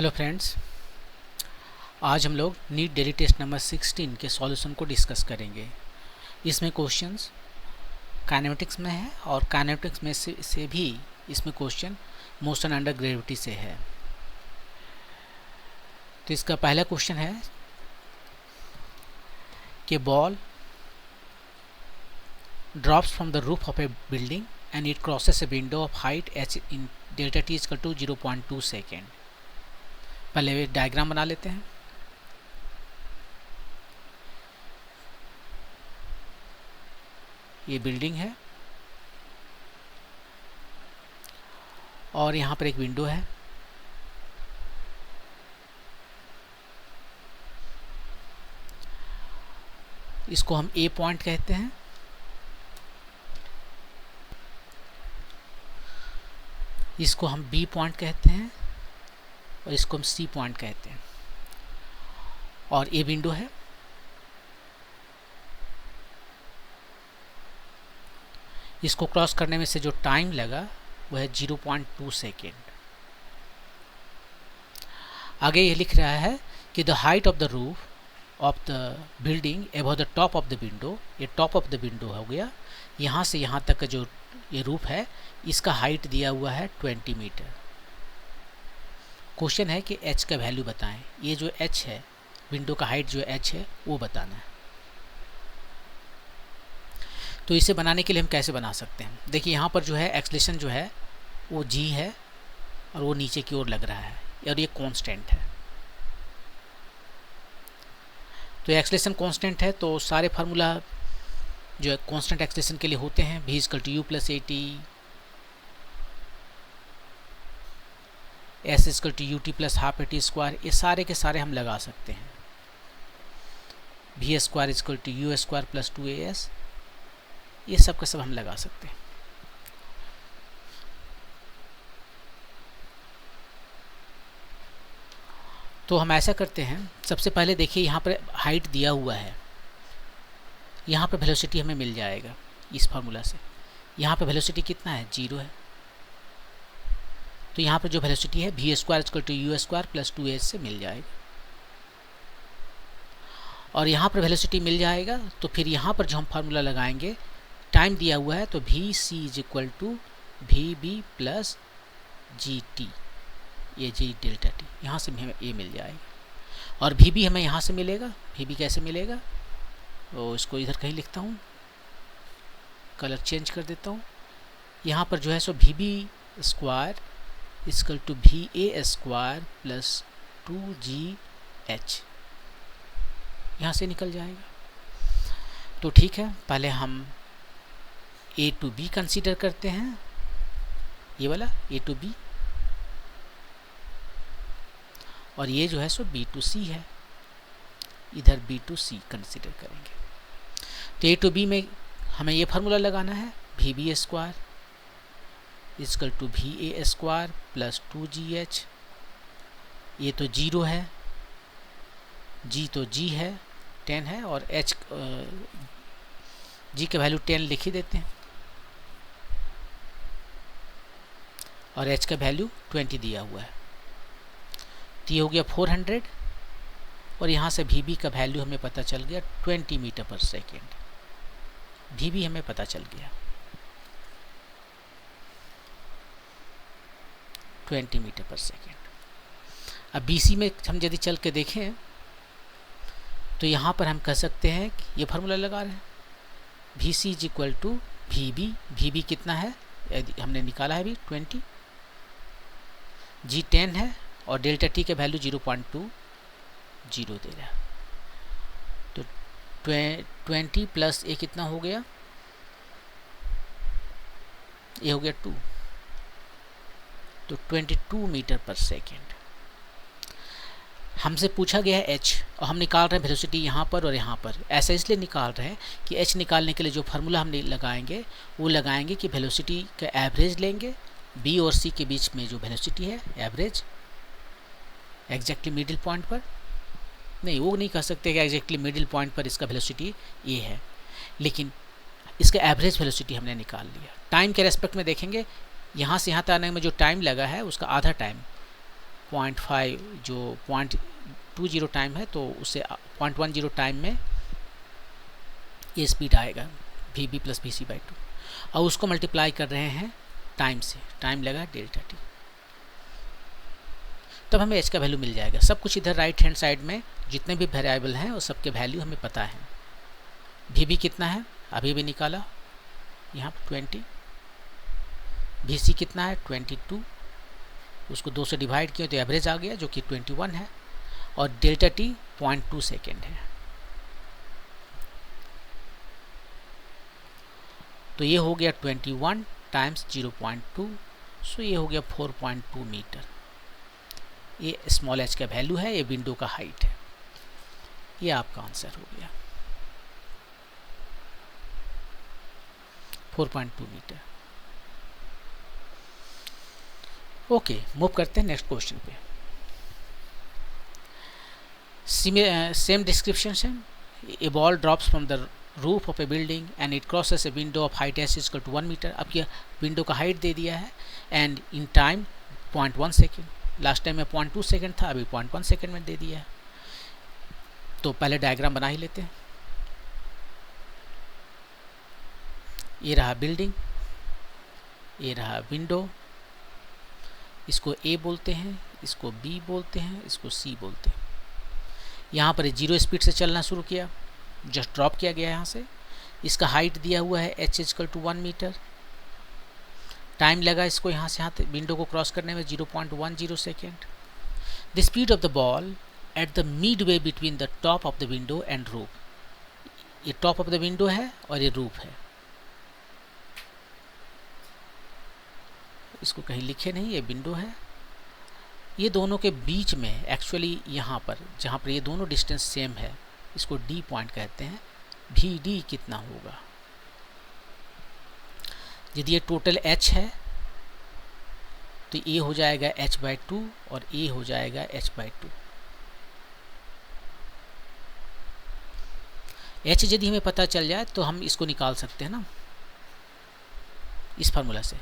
Hello friends, आज हम लोग नीट डेली टेस्ट नंबर 16 के सॉल्यूशन को डिस्कस करेंगे। इसमें क्वेश्चंस काइनेमेटिक्स में है और काइनेमेटिक्स में से भी इसमें क्वेश्चन मोशन अंडर ग्रेविटी से है। तो इसका पहला क्वेश्चन है कि ball drops from the roof of a building and it crosses a window of height h in delta t equal to 0.2 second. पहले डायग्राम बना लेते हैं। ये बिल्डिंग है और यहाँ पर एक विंडो है। इसको हम ए पॉइंट कहते हैं, इसको हम बी पॉइंट कहते हैं और इसको हम सी पॉइंट कहते हैं। और ये विंडो है। इसको क्रॉस करने में से जो टाइम लगा वो है 0.2 सेकेंड। आगे ये लिख रहा है कि the height of the roof of the building above the top of the window. ये टॉप ऑफ द विंडो हो गया, यहाँ से यहाँ तक का जो ये रूफ है इसका हाइट दिया हुआ है 20 मीटर। क्वेश्चन है कि h का वैल्यू बताएं। ये जो h है, विंडो का हाइट जो h है वो बताना है। तो इसे बनाने के लिए हम कैसे बना सकते हैं? देखिए यहाँ पर जो है एक्सलेशन जो है वो g है और वो नीचे की ओर लग रहा है और ये कांस्टेंट है। तो एक्सलेशन कांस्टेंट है तो सारे फार्मूला जो है कांस्टेंट एक्सलेशन के लिए होते हैं। v equal to u plus AT, s equal to ut plus half AT square. ये सारे के सारे हम लगा सकते हैं। v square equal to u square plus 2as, ये सब का सब हम लगा सकते हैं। तो हम ऐसा करते हैं, सबसे पहले देखिए यहाँ पर हाइट दिया हुआ है, यहाँ पर वेलोसिटी हमें मिल जाएगा इस फार्मूला से। यहाँ पर वेलोसिटी कितना है? 0 है। तो यहाँ पर जो वेलोसिटी है v square equal to u square plus 2s से मिल जाएगा। और यहाँ पर वेलोसिटी मिल जाएगा तो फिर यहाँ पर जो हम फार्मूला लगाएंगे, टाइम दिया हुआ है तो V C is equal to V B plus G T, ये जी डेल्टा टी, यहाँ से हमें ये मिल जाएगा। और वी बी हमें यहाँ से मिलेगा। वी बी कैसे मिलेगा? तो इसको इधर कहीं लिखता हूँ, कलर चेंज कर देता हूँ। यहाँ पर जो है so V B square equal to V A square plus 2GH, यहाँ से निकल जाएगा। तो ठीक है, पहले हम A to B कंसीडर करते हैं, ये वाला A to B, और ये जो है सो B to C है, इधर B to C कंसीडर करेंगे। तो A to B में हमें ये फार्मूला लगाना है, VB square equal to VA square plus 2GH। ये तो 0 है, G तो G है, 10 है, और H G का वैल्यू 10 लिख ही देते हैं और H का वैल्यू 20 दिया हुआ है। तो ये हो गया 400 और यहाँ से VB का वैल्यू हमें पता चल गया 20 मीटर पर सेकेंड। VB हमें पता चल गया 20 मीटर पर सेकेंड। अब BC में हम यदि चल के देखें तो यहाँ पर हम कह सकते हैं कि ये फार्मूला लगा रहे हैं, VC is equal to VB। VB कितना है? हमने निकाला है अभी 20, G 10 है और डेल्टा T का वैल्यू 0.20 दे रहा है। तो 20 प्लस ए कितना हो गया? ये हो गया 2, तो 22 मीटर पर सेकेंड। हमसे पूछा गया है h और हम निकाल रहे हैं वेलोसिटी यहाँ पर और यहाँ पर। ऐसा इसलिए निकाल रहे हैं कि h निकालने के लिए जो फार्मूला हम लगाएंगे वो लगाएंगे कि वेलोसिटी का एवरेज लेंगे, b और c के बीच में जो वेलोसिटी है एवरेज, एग्जैक्टली मिडिल पॉइंट पर नहीं, वो नहीं कह सकते कि एग्जैक्टली मिडिल पॉइंट पर इसका वेलोसिटी ये है, लेकिन इसका एवरेज वेलोसिटी हमने निकाल लिया। टाइम के रेस्पेक्ट में देखेंगे, यहाँ से यहाँ तक आने में जो टाइम लगा है उसका आधा टाइम 0.5 जो 0.20 टाइम है, तो उससे 0.10 टाइम में ये स्पीड आएगा V B plus V C by 2, और उसको मल्टीप्लाई कर रहे हैं टाइम से, टाइम लगा डेल्टा टी, तब हमें एच का वैल्यू मिल जाएगा। सब कुछ इधर राइट हैंड साइड में जितने भी वेरिएबल हैं वो सबके वैल्यू हमें पता है। वी बी कितना है अभी भी निकाला, यहाँ पर 20, वी सी कितना है 22, उसको 2 से डिवाइड किया तो एवरेज आ गया जो कि 21 है, और डेल्टा टी 0.2 सेकेंड है। तो ये हो गया 21 टाइम्स 0.2, सो ये हो गया 4.2 मीटर। ये स्मॉल एच का वैल्यू है, ये विंडो का हाइट है। ये आपका आंसर हो गया 4.2 मीटर। ओके, मूव करते हैं नेक्स्ट क्वेश्चन पे। सेम डिस्क्रिप्शन से, a ball drops from the roof of a building and it crosses a window of height s equal to 1 metre. अब यह विंडो का हाइट दे दिया है and in time 0.1 second. Last time में 0.2 second था, अभी 0.1 सेकेंड में दे दिया है। तो पहले डायग्राम बना ही लेते हैं। ये रहा बिल्डिंग, ये रहा विंडो, इसको ए बोलते हैं, इसको बी बोलते हैं, इसको सी बोलते हैं। यहाँ पर 0 स्पीड से चलना शुरू किया, जस्ट ड्रॉप किया गया यहाँ से। इसका हाइट दिया हुआ है h equal to 1 metre. Time लगा इसको यहाँ से यहाँ विंडो को क्रॉस करने में 0.10 second. The speed of the ball at the mid way between the top of the window and roof. ये टॉप ऑफ द विंडो है और ये रूफ है, इसको कहीं लिखे नहीं, ये विंडो है। ये दोनों के बीच में एक्चुअली यहाँ पर जहाँ पर ये दोनों डिस्टेंस सेम है, इसको डी पॉइंट कहते हैं। वी डी कितना होगा? यदि ये टोटल h है तो ए हो जाएगा h/2 और ए हो जाएगा h/2। h यदि हमें पता चल जाए तो हम इसको निकाल सकते हैं ना, इस फार्मूला से,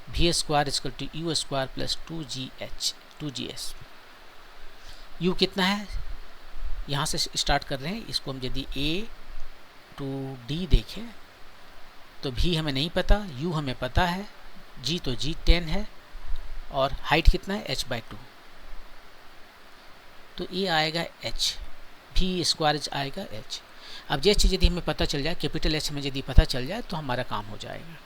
we square equal to you square plus 2gs। u कितना है, यहाँ से स्टार्ट कर रहे हैं। इसको हम यदि a to d देखें तो v हमें नहीं पता, u हमें पता है, g तो g 10 है, और हाइट कितना है h/2। तो ये आएगा h, v स्क्वायर आएगा h। अब ये चीज़ यदि हमें पता चल जाए, कैपिटल H हमें यदि पता चल जाए तो हमारा काम हो जाएगा।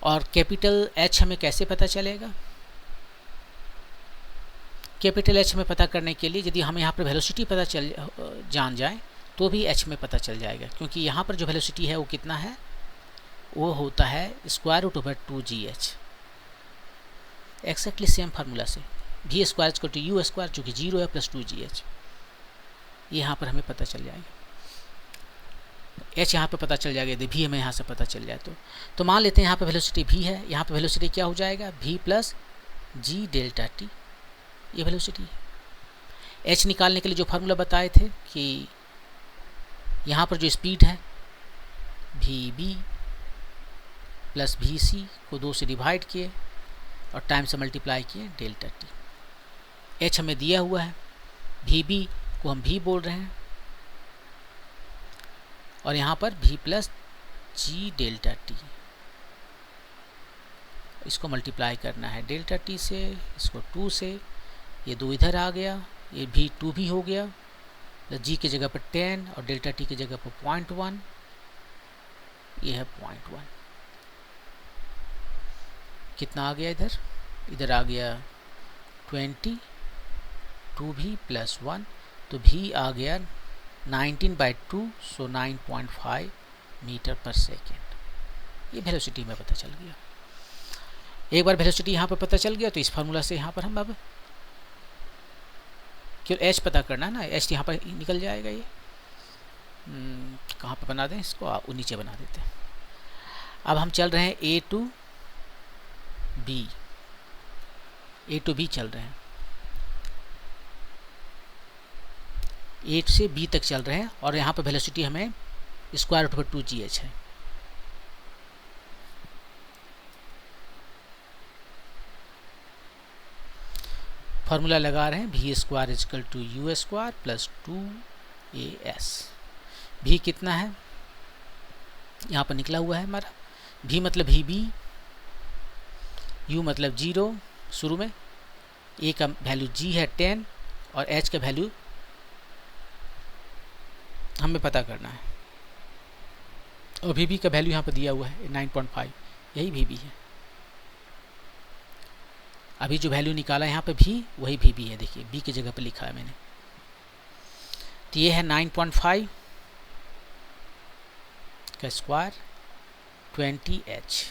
और कैपिटल H हमें कैसे पता चलेगा? कैपिटल H में पता करने के लिए यदि हमें यहाँ पर वेलोसिटी पता जान जाए तो भी H में पता चल जाएगा, क्योंकि यहाँ पर जो वेलोसिटी है वो कितना है, वो होता है square root over 2gh। Exactly same formula से we square equal to you square जो कि 0 है प्लस 2gh, यहाँ पर हमें पता चल जाएगा। h यहाँ पे पता चल जाएगा यदि v हमें यहाँ से पता चल जाए तो मान लेते हैं यहाँ पे वेलोसिटी v है, यहाँ पे वेलोसिटी क्या हो जाएगा, v प्लस जी डेल्टा टी, ये वेलोसिटी है। h निकालने के लिए जो फार्मूला बताए थे कि यहाँ पर जो स्पीड है vb प्लस vc को 2 से डिवाइड किए और टाइम से मल्टीप्लाई किए डेल्टा टी। h हमें दिया हुआ है, vb को हम v बोल रहे हैं, और यहाँ पर v प्लस जी डेल्टा टी, इसको मल्टीप्लाई करना है डेल्टा टी से, इसको 2 से, ये 2 इधर आ गया, ये भी 2 भी हो गया, जी की जगह पर 10 और डेल्टा टी की जगह पर 0.1, ये है 0.1। कितना आ गया इधर? इधर आ गया 20, 2v प्लस 1, तो v आ गया 19/2, सो 9.5 मीटर पर सेकेंड। ये वेलोसिटी में पता चल गया। एक बार वेलोसिटी यहाँ पर पता चल गया तो इस फार्मूला से यहाँ पर हम अब क्यों h पता करना है ना, h यहाँ पर निकल जाएगा। ये कहाँ पर बना दें इसको, वो नीचे बना देते हैं। अब हम चल रहे हैं a to b चल रहे हैं, a से b तक चल रहे हैं, और यहाँ पर वेलोसिटी हमें स्क्वायर रूट ओवर 2gh है। फार्मूला लगा रहे हैं V square equal to you square plus 2as। भी कितना है यहाँ पर निकला हुआ है हमारा, भी मतलब वी बी, यू मतलब 0 शुरू में, ए का वैल्यू जी है 10 और एच का वैल्यू हमें पता करना है, और वी बी का वैल्यू यहाँ पर दिया हुआ है 9.5, यही वी बी है। अभी जो वैल्यू निकाला यहाँ पे भी वही वी बी है, देखिए बी की जगह पर लिखा है मैंने। तो ये है 9.5 का स्क्वायर 20h,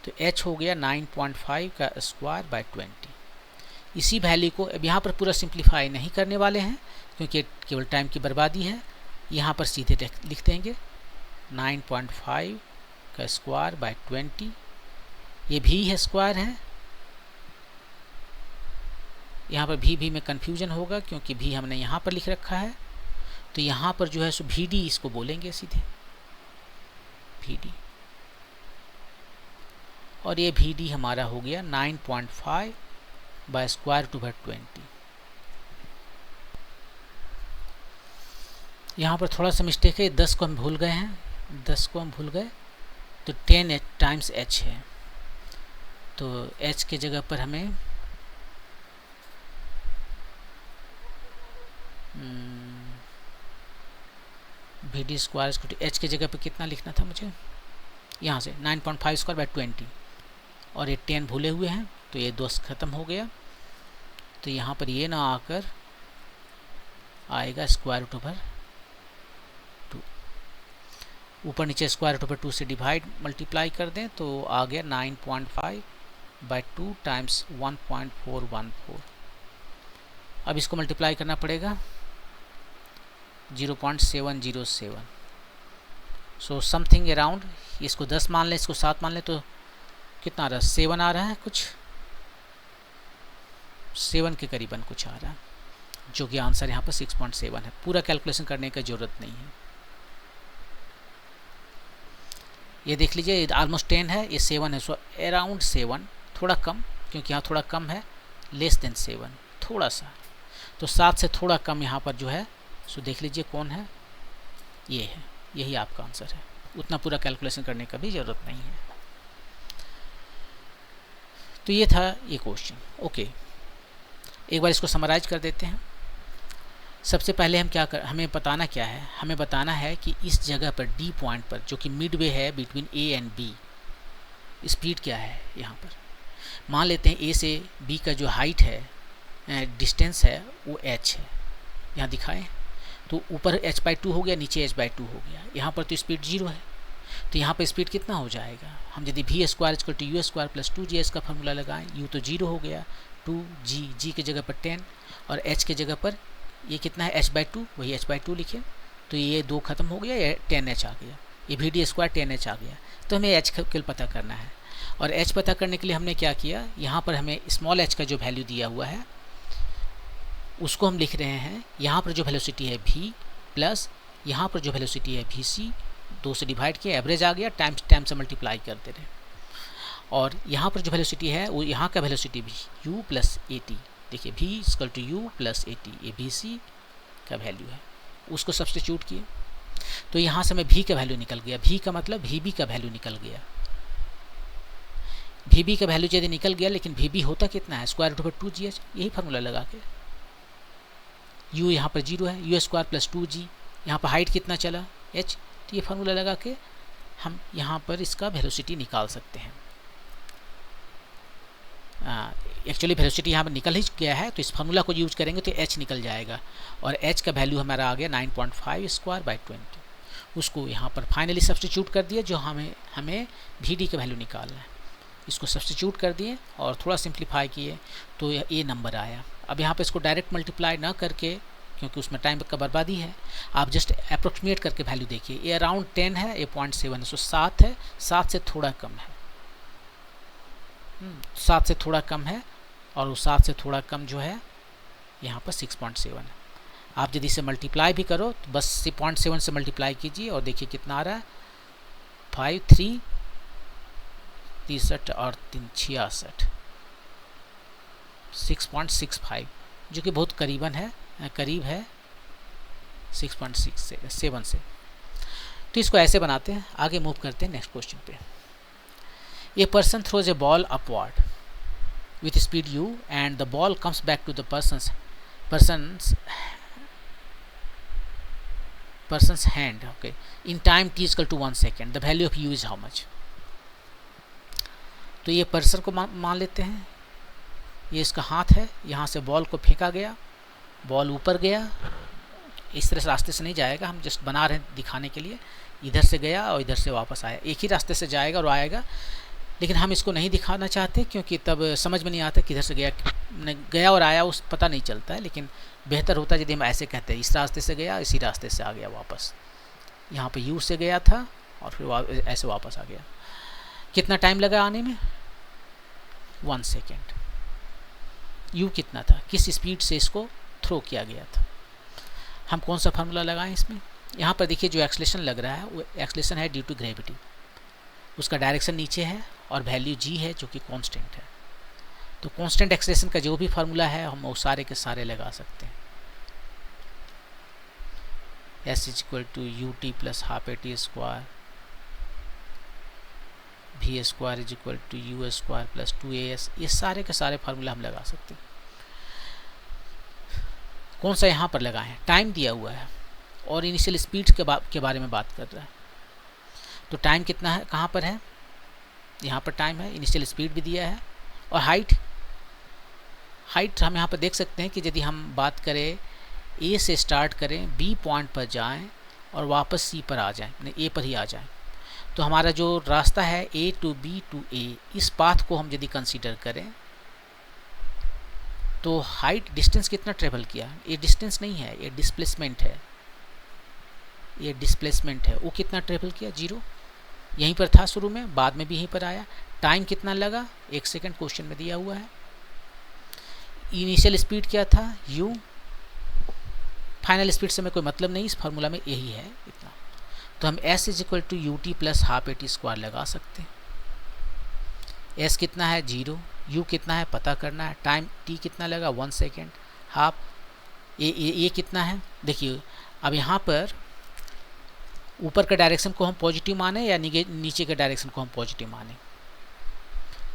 तो h हो गया 9.5 का स्क्वायर बाय 20। इसी वैल्यू को अब यहाँ पर पूरा सिंप्लीफाई नहीं करने वाले हैं क्योंकि केवल टाइम की बर्बादी है, यहाँ पर सीधे लिख देंगे 9.5 का स्क्वायर बाय 20। ये भी है स्क्वायर है, यहाँ पर भी में कन्फ्यूजन होगा क्योंकि भी हमने यहाँ पर लिख रखा है, तो यहाँ पर जो है सो वी डी इसको बोलेंगे सीधे वी डी, और ये वी डी हमारा हो गया 9.5 बाय स्क्वायर टू बाय 20। यहाँ पर थोड़ा सा मिस्टेक है, 10 को हम भूल गए हैं, 10 को हम भूल गए, तो 10 टाइम्स h है, तो h के जगह पर हमें वी डी स्क्वायर एच के जगह पे कितना लिखना था मुझे, यहाँ से 9.5 स्क्वायर बाय 20, और ये 10 भूले हुए हैं तो ये 2 ख़त्म हो गया, तो यहाँ पर ये ना आकर आएगा स्क्वायर रूट ओवर 2, ऊपर नीचे स्क्वायर रूट ओवर 2 से डिवाइड मल्टीप्लाई कर दें तो आ गया 9.5 बाय 2 टाइम्स 1.414। अब इसको मल्टीप्लाई करना पड़ेगा 0.707, सो समथिंग अराउंड, इसको 10 मान लें, इसको 7 मान लें, तो कितना आ रहा है 7 आ रहा है, कुछ 7 के करीबन कुछ आ रहा है, जो कि आंसर यहाँ पर 6.7 है। पूरा कैलकुलेशन करने की ज़रूरत नहीं है, ये देख लीजिए ऑलमोस्ट 10 है, ये 7 है, सो अराउंड 7, थोड़ा कम क्योंकि यहाँ थोड़ा कम है, लेस देन 7 थोड़ा सा, तो 7 से थोड़ा कम यहाँ पर जो है सो देख लीजिए कौन है, ये है, यही आपका आंसर है। उतना पूरा कैलकुलेशन करने का भी ज़रूरत नहीं है। तो ये था ये क्वेश्चन। ओके, एक बार इसको समराइज कर देते हैं। सबसे पहले हम हमें बताना क्या है, हमें बताना है कि इस जगह पर डी पॉइंट पर जो कि मिडवे है between A and B, speed क्या है। यहाँ पर मान लेते हैं ए से बी का जो हाइट है, डिस्टेंस है, वो h है, यहाँ दिखाएं तो ऊपर h/2 हो गया, नीचे h/2 हो गया, यहाँ पर तो स्पीड 0 है, तो यहाँ पर स्पीड कितना हो जाएगा, हम यदि V square equal to you square plus 2gh का फॉर्मूला लगाएं, u तो 0 हो गया, 2g की जगह पर 10 और h की जगह पर ये कितना है h/2, वही h/2 लिखे, तो ये 2 खत्म हो गया, ये 10h आ गया, ये वी डी स्क्वायर 10h आ गया। तो हमें h का पता करना है, और h पता करने के लिए हमने क्या किया, यहाँ पर हमें स्मॉल h का जो वैल्यू दिया हुआ है उसको हम लिख रहे हैं, यहाँ पर जो वेलोसिटी है v प्लस यहाँ पर जो वेलोसिटी है vc, 2 से डिवाइड किया, एवरेज आ गया, टाइम से मल्टीप्लाई करते रहे, और यहाँ पर जो वेलोसिटी है वो यहाँ का वेलोसिटी भी u प्लस at, देखिए v equal to u plus at, ये vc का वैल्यू है, उसको सब्स्टिट्यूट किए, तो यहाँ से हमें v का वैल्यू निकल गया, v का मतलब vb का वैल्यू निकल गया, vb का वैल्यू यदि निकल गया, लेकिन vb होता कितना है, स्क्वायर रूट ओवर 2gh, यही फार्मूला लगा के, u यहाँ पर 0 है, u स्क्वायर प्लस 2g, यहाँ पर हाइट कितना चला h, तो ये फार्मूला लगा के हम यहाँ पर इसका वेलोसिटी निकाल सकते हैं। एक्चुअली वेलोसिटी यहाँ पर निकल ही गया है, तो इस फार्मूला को यूज करेंगे तो h निकल जाएगा, और h का वैल्यू हमारा आ गया 9.5 स्क्वायर बाई 20, उसको यहाँ पर फाइनली सब्स्टिट्यूट कर दिया, जो हमें वी डी का वैल्यू निकालना है, इसको सब्स्टिट्यूट कर दिए और थोड़ा सिंप्लीफाई किए तो ये नंबर आया। अब यहाँ पे इसको डायरेक्ट मल्टीप्लाई ना करके, क्योंकि उसमें टाइम का बर्बादी है, आप जस्ट अप्रोक्सीमेट करके वैल्यू देखिए, ये अराउंड 10 है, ये 0.7 है, सो 7 है, 7 से थोड़ा कम है, 7 से थोड़ा कम है, और वो 7 से थोड़ा कम जो है यहाँ पर 6.7 है। आप यदि इसे मल्टीप्लाई भी करो तो बस 0.7 से मल्टीप्लाई कीजिए और देखिए कितना आ रहा है, 5 3 63 और 3 66, 6.65 जो कि बहुत करीब है 6.67 से। तो इसको ऐसे बनाते हैं। आगे मूव करते हैं नेक्स्ट क्वेश्चन पे। A person throws A ball upward with speed u and the ball comes back to the person's hand, okay, in time t is equal to 1 second. The value of u is how much? तो ये person को मान लेते हैं, ये इसका हाथ है, यहाँ से बॉल को फेंका गया, बॉल ऊपर गया, इस तरह से रास्ते से नहीं जाएगा, हम जस्ट बना रहे हैं दिखाने के लिए, इधर से गया और इधर से वापस आया, एक ही रास्ते से जाएगा और आएगा, लेकिन हम इसको नहीं दिखाना चाहते क्योंकि तब समझ में नहीं आता किधर से गया और आया, उस पता नहीं चलता है। लेकिन बेहतर होता है यदि हम ऐसे कहते हैं इस रास्ते से गया, इसी रास्ते से आ गया वापस, यहाँ पे यू से गया था और फिर ऐसे वापस आ गया। कितना टाइम लगा आने में? 1 सेकेंड। यू कितना था, किस स्पीड से इसको थ्रो किया गया था। हम कौन सा फार्मूला लगाएं इसमें? यहाँ पर देखिए जो एक्सलेशन लग रहा है वो एक्सलेशन है ड्यू टू ग्रेविटी, उसका डायरेक्शन नीचे है और वैल्यू जी है जो कि कांस्टेंट है। तो कांस्टेंट एक्सलेशन का जो भी फार्मूला है हम वो सारे के सारे लगा सकते हैं। S is equal to U T plus half A T square, V square is equal to you square plus 2as, ये सारे के सारे फार्मूला हम लगा सकते हैं। कौन सा यहाँ पर लगाएं? टाइम दिया हुआ है और इनिशियल स्पीड के बारे में बात कर रहा है। तो टाइम कितना है, कहाँ पर है? यहाँ पर टाइम है, इनिशियल स्पीड भी दिया है और हाइट हम यहाँ पर देख सकते हैं कि यदि हम बात करें ए से स्टार्ट करें, बी पॉइंट पर जाएं और वापस सी पर आ जाएं, ए पर ही आ जाएं, तो हमारा जो रास्ता है ए टू बी टू ए, इस पाथ को हम यदि कंसीडर करें तो हाइट डिस्टेंस कितना ट्रेवल किया? ये डिस्टेंस नहीं है, ये डिस्प्लेसमेंट है, ये डिस्प्लेसमेंट है। वो कितना ट्रेवल किया? 0। यहीं पर था शुरू में, बाद में भी यहीं पर आया। टाइम कितना लगा? 1 सेकेंड क्वेश्चन में दिया हुआ है। इनिशियल स्पीड क्या था? u। फाइनल स्पीड से में कोई मतलब नहीं, इस फार्मूला में यही है इतना। तो हम s is equal to U T plus half A T square लगा सकते हैं। s कितना है? 0। u कितना है पता करना है। टाइम t कितना लगा? 1 सेकेंड। हाफ ये कितना है? देखिए अब यहाँ पर ऊपर का डायरेक्शन को हम पॉजिटिव माने या नीचे के डायरेक्शन को हम पॉजिटिव माने,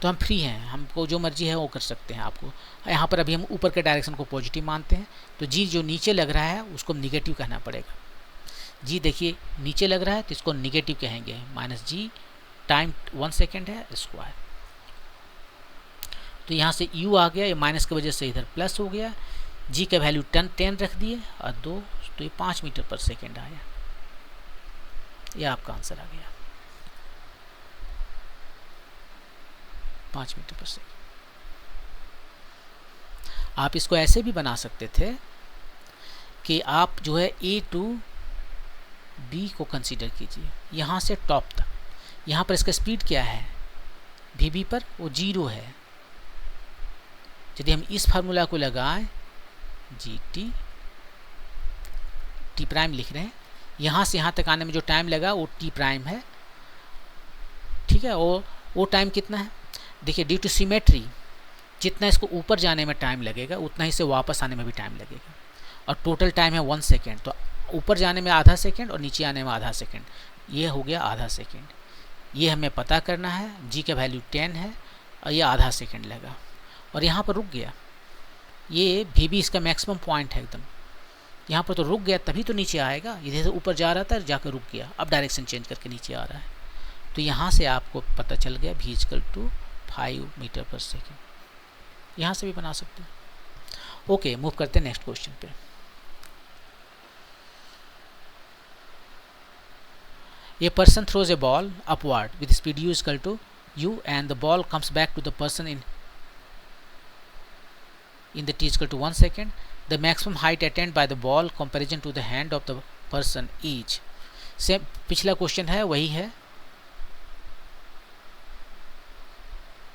तो हम फ्री हैं, हमको जो मर्जी है वो कर सकते हैं। आपको यहाँ पर अभी हम ऊपर के डायरेक्शन को पॉजिटिव मानते हैं, तो जी जो नीचे लग रहा है उसको हम निगेटिव कहना पड़ेगा। जी देखिए नीचे लग रहा है तो इसको निगेटिव कहेंगे, माइनस जी, टाइम 1 सेकेंड है स्क्वायर। तो यहाँ से u आ गया, ये माइनस की वजह से इधर प्लस हो गया, जी का वैल्यू 10 रख दिए और 2, तो ये 5 मीटर पर सेकेंड आया। यह आपका आंसर आ गया, 5 मीटर पर सेकेंड। आप इसको ऐसे भी बना सकते थे कि आप जो है ए टू बी को कंसीडर कीजिए, यहाँ से टॉप तक। यहाँ पर इसका स्पीड क्या है? वी बी पर वो 0 है। यदि हम इस फार्मूला को लगाएं, जी टी प्राइम लिख रहे हैं, यहाँ से यहाँ तक आने में जो टाइम लगा वो टी प्राइम है, ठीक है। वो टाइम कितना है? देखिए ड्यू टू सिमेट्री जितना इसको ऊपर जाने में टाइम लगेगा उतना ही से वापस आने में भी टाइम लगेगा, और टोटल टाइम है 1 सेकेंड। तो ऊपर जाने में आधा सेकेंड और नीचे आने में आधा सेकेंड, ये हो गया आधा सेकेंड। ये हमें पता करना है, जी का वैल्यू 10 है और ये आधा सेकेंड लगा और यहाँ पर रुक गया। ये वी बी इसका मैक्सिमम पॉइंट है एकदम, यहाँ पर तो रुक गया तभी तो नीचे आएगा। इधर से ऊपर जा रहा था जाकर रुक गया, अब डायरेक्शन चेंज करके नीचे आ रहा है। तो यहाँ से आपको पता चल गया v इक्वल टू 5 मीटर पर सेकेंड। यहाँ से भी बना सकते हैं। ओके, मूव करते हैं नेक्स्ट क्वेश्चन पे। A person throws a ball upward with speed u equal to u and the ball comes back to the person in the t equal to 1 second. The maximum height attained by the ball comparison to the hand of the person is same पिछला question है वही है।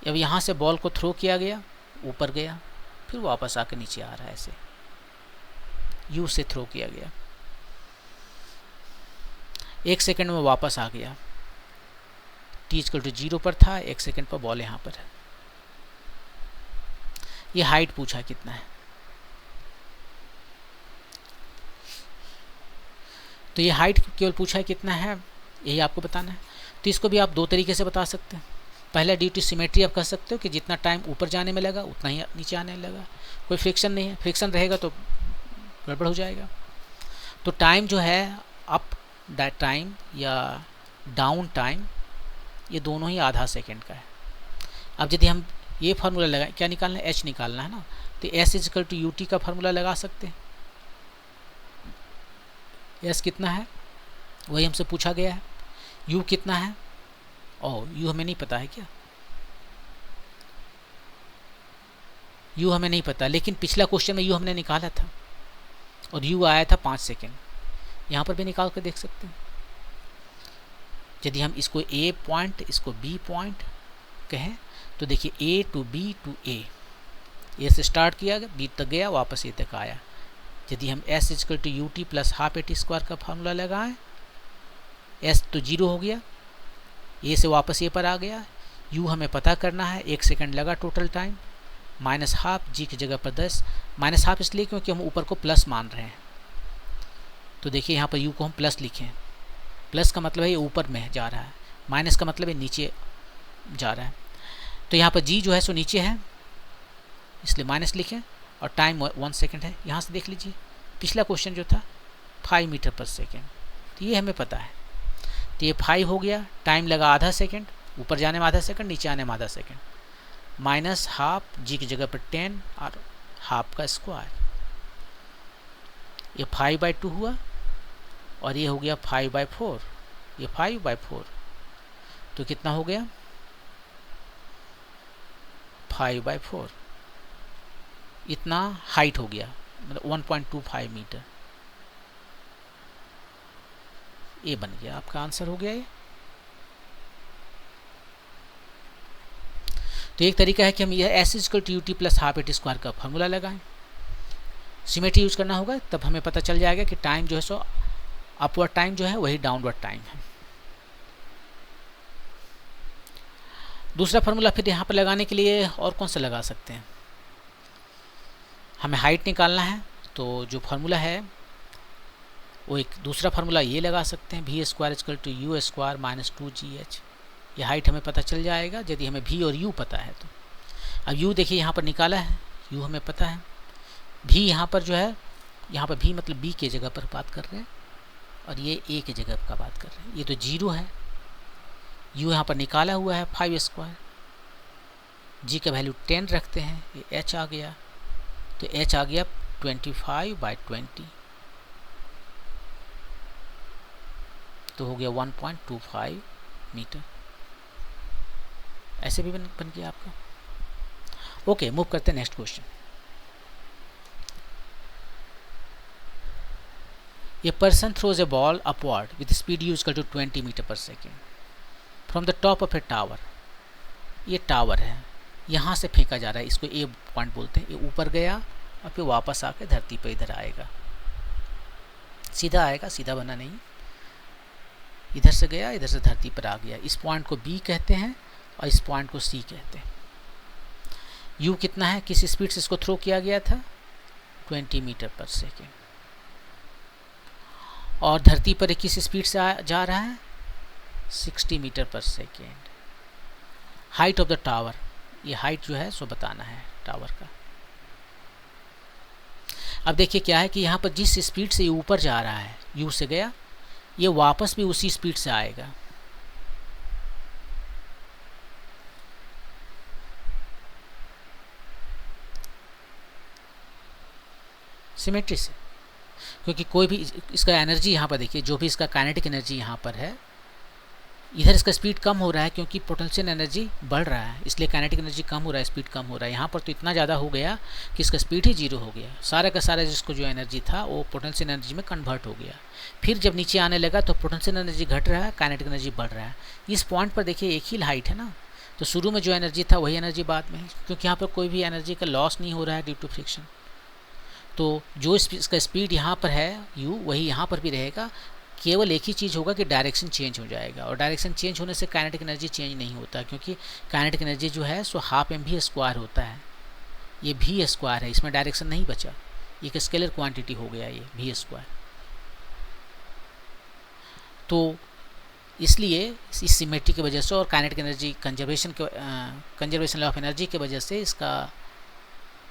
अब यहाँ से ball को throw किया गया, ऊपर गया, फिर वापस आकर नीचे आ रहा है, ऐसे यू से थ्रो किया गया, 1 सेकंड में वापस आ गया, टी इक्वल टू 0 पर था, 1 सेकंड पर बॉल यहाँ पर है। ये हाइट पूछा कितना है, तो ये हाइट केवल पूछा है कितना है, यही आपको बताना है। तो इसको भी आप दो तरीके से बता सकते हैं। पहला ड्यू टू सिमेट्री आप कह सकते हो कि जितना टाइम ऊपर जाने में लगा उतना ही नीचे आने में लगा, कोई फ्रिक्शन नहीं है, फ्रिक्शन रहेगा तो गड़बड़ हो जाएगा। तो टाइम जो है अप टाइम या डाउन टाइम, ये दोनों ही आधा सेकेंड का है। अब यदि हम ये फार्मूला लगाएं, क्या निकालना है, एच निकालना है ना, तो S equal to U T का फार्मूला लगा सकते हैं। एस कितना है वही हमसे पूछा गया है, यू कितना है, ओ यू हमें नहीं पता है क्या, यू हमें नहीं पता, लेकिन पिछला क्वेश्चन में यू हमने निकाला था और यू आया था 5 सेकेंड, यहाँ पर भी निकाल कर देख सकते हैं। यदि हम इसको ए पॉइंट इसको बी पॉइंट कहें तो देखिए ए टू बी टू ए से स्टार्ट किया, बी तक गया, वापस ए तक आया। यदि हम S equal to U T plus half A T square का फार्मूला लगाएं, एस तो 0 हो गया, ए से वापस ए पर आ गया, यू हमें पता करना है, 1 सेकेंड लगा टोटल टाइम, माइनस हाफ, जी की जगह पर 10, माइनस हाफ इसलिए क्योंकि हम ऊपर को प्लस मान रहे हैं। तो देखिए यहाँ पर यू को हम प्लस लिखें, प्लस का मतलब है ये ऊपर में जा रहा है, माइनस का मतलब है नीचे जा रहा है। तो यहाँ पर जी जो है सो नीचे है इसलिए माइनस लिखें, और टाइम 1 सेकेंड है। यहाँ से देख लीजिए पिछला क्वेश्चन जो था 5 मीटर पर सेकेंड, तो ये हमें पता है, तो ये 5 हो गया, टाइम लगा आधा सेकेंड, ऊपर जाने में आधा सेकेंड, नीचे आने में आधा सेकेंड, माइनस हाफ, जी की जगह पर 10 और हाफ का स्क्वायर, ये 5/2 हुआ और ये हो गया 5/4, ये 5/4, तो कितना हो गया 5/4, इतना हाइट हो गया, मतलब 1.25 मीटर। ये बन गया, आपका आंसर हो गया ये। तो एक तरीका है कि हम यह S equal to U T plus half A T square का फार्मूला लगाएं, सिमेट्री यूज करना होगा, तब हमें पता चल जाएगा कि टाइम जो है सो अपवर्ड टाइम जो है वही डाउनवर्ड टाइम है। दूसरा फार्मूला फिर यहाँ पर लगाने के लिए और कौन सा लगा सकते हैं, हमें हाइट निकालना है, तो जो फार्मूला है वो एक दूसरा फार्मूला ये लगा सकते हैं, V square equal to you square minus 2GH। ये हाइट हमें पता चल जाएगा यदि हमें वी और यू पता है तो। अब यू देखिए यहाँ पर निकाला है, यू हमें पता है, भी यहाँ पर जो है, यहाँ पर भी मतलब बी के जगह पर बात कर रहे हैं और ये ए के जगह का बात कर रहे हैं, ये तो 0 है, यू यहाँ पर निकाला हुआ है 5 स्क्वायर, जी का वैल्यू 10 रखते हैं, ये एच आ गया, तो एच आ गया 25/20, तो हो गया 1.25 मीटर। ऐसे भी बन गया आपका। ओके, मूव करते हैं next question. A person throws a ball upward with speed u equal to 20 metre पर second from the top of A tower. ये टावर है, यहाँ से फेंका जा रहा है, इसको ए पॉइंट बोलते हैं। ये ऊपर गया और फिर वापस आके धरती पे इधर आएगा, सीधा आएगा, सीधा बना नहीं, इधर से गया, इधर से धरती पर आ गया। इस पॉइंट को बी कहते हैं और इस पॉइंट को सी कहते हैं। यू कितना है, किस स्पीड से इसको थ्रो किया गया था, 20 मीटर पर सेकेंड, और धरती पर किस स्पीड से जा रहा है, 60 मीटर पर second. Height of the tower, ये हाइट जो है सो बताना है टावर का। अब देखिए क्या है कि यहाँ पर जिस स्पीड से ये ऊपर जा रहा है, यू से गया, ये वापस भी उसी स्पीड से आएगा। सिमेट्री से, क्योंकि कोई भी इसका एनर्जी यहाँ पर देखिए, जो भी इसका काइनेटिक एनर्जी यहाँ पर है, इधर इसका स्पीड कम हो रहा है क्योंकि पोटेंशियल एनर्जी बढ़ रहा है, इसलिए काइनेटिक एनर्जी कम हो रहा है, स्पीड कम हो रहा है। यहाँ पर तो इतना ज़्यादा हो गया कि इसका स्पीड ही 0 हो गया, सारा का सारा जिसको जो एनर्जी था वो पोटेंशियल एनर्जी में कन्वर्ट हो गया। फिर जब नीचे आने लगा तो पोटेंशियल एनर्जी घट रहा है, काइनेटिक एनर्जी बढ़ रहा है। इस पॉइंट पर देखिए एक ही हाइट है ना, तो शुरू में जो एनर्जी था वही एनर्जी बाद में है, क्योंकि यहाँ पर कोई भी एनर्जी का लॉस नहीं हो रहा है ड्यू टू फ्रिक्शन। तो जो इसका स्पीड यहाँ पर है u, वही यहाँ पर भी रहेगा, केवल एक ही चीज़ होगा कि डायरेक्शन चेंज हो जाएगा, और डायरेक्शन चेंज होने से काइनेटिक एनर्जी चेंज नहीं होता, क्योंकि काइनेटिक एनर्जी जो है सो ½ mv² होता है। ये भी स्क्वायर है, इसमें डायरेक्शन नहीं बचा, ये एक स्केलर क्वांटिटी हो गया ये भी स्क्वायर। तो इसलिए इस सिमेट्री की वजह से और kinetic energy conservation law of energy की वजह से इसका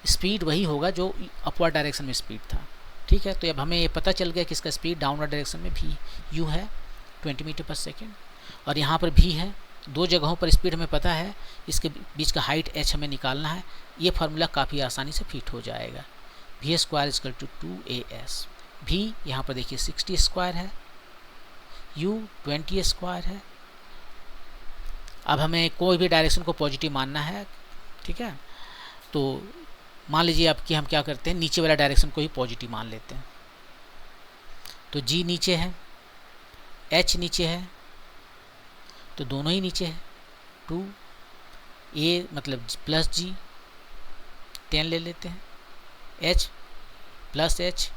स्पीड वही होगा जो अपवर्ड डायरेक्शन में स्पीड था। ठीक है, तो अब हमें ये पता चल गया कि इसका स्पीड डाउनवर्ड डायरेक्शन में भी यू है 20 मीटर पर सेकेंड, और यहाँ पर भी है। दो जगहों पर स्पीड हमें पता है, इसके बीच का हाइट h हमें निकालना है। ये फार्मूला काफ़ी आसानी से फिट हो जाएगा। भी स्क्वायर इजकल टू 2as। भी यहाँ पर देखिए 60 स्क्वायर है, u 20 स्क्वायर है। अब हमें कोई भी डायरेक्शन को पॉजिटिव मानना है। ठीक है, तो मान लीजिए अब कि हम क्या करते हैं, नीचे वाला डायरेक्शन को ही पॉजिटिव मान लेते हैं। तो g नीचे है, h नीचे है, तो दोनों ही नीचे है। 2a मतलब प्लस g 10 ले लेते हैं, h प्लस h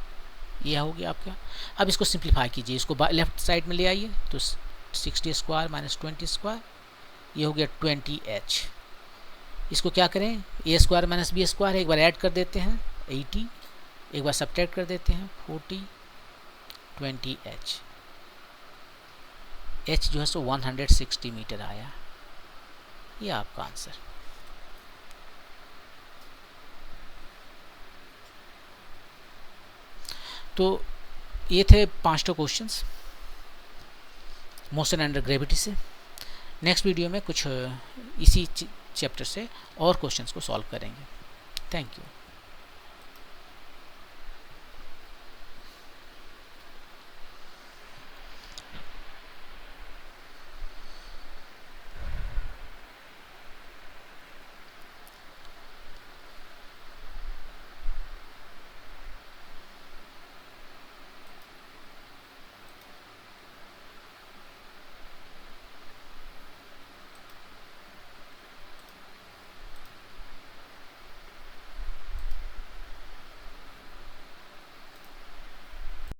ये हो गया आपका। अब इसको सिंप्लीफाई कीजिए, इसको लेफ्ट साइड में ले आइए, तो 60 स्क्वायर माइनस 20 स्क्वायर ये हो गया 20h। इसको क्या करें, a square minus b square है, एक बार ऐड कर देते हैं 80, एक बार सब्ट्रैक्ट कर देते हैं 40, 20h। h जो है सो 160 मीटर आया। ये आपका आंसर। तो ये थे 5 क्वेश्चंस मोशन अंडर ग्रेविटी से। नेक्स्ट वीडियो में कुछ इसी चैप्टर से और क्वेश्चंस को सॉल्व करेंगे। Thank you.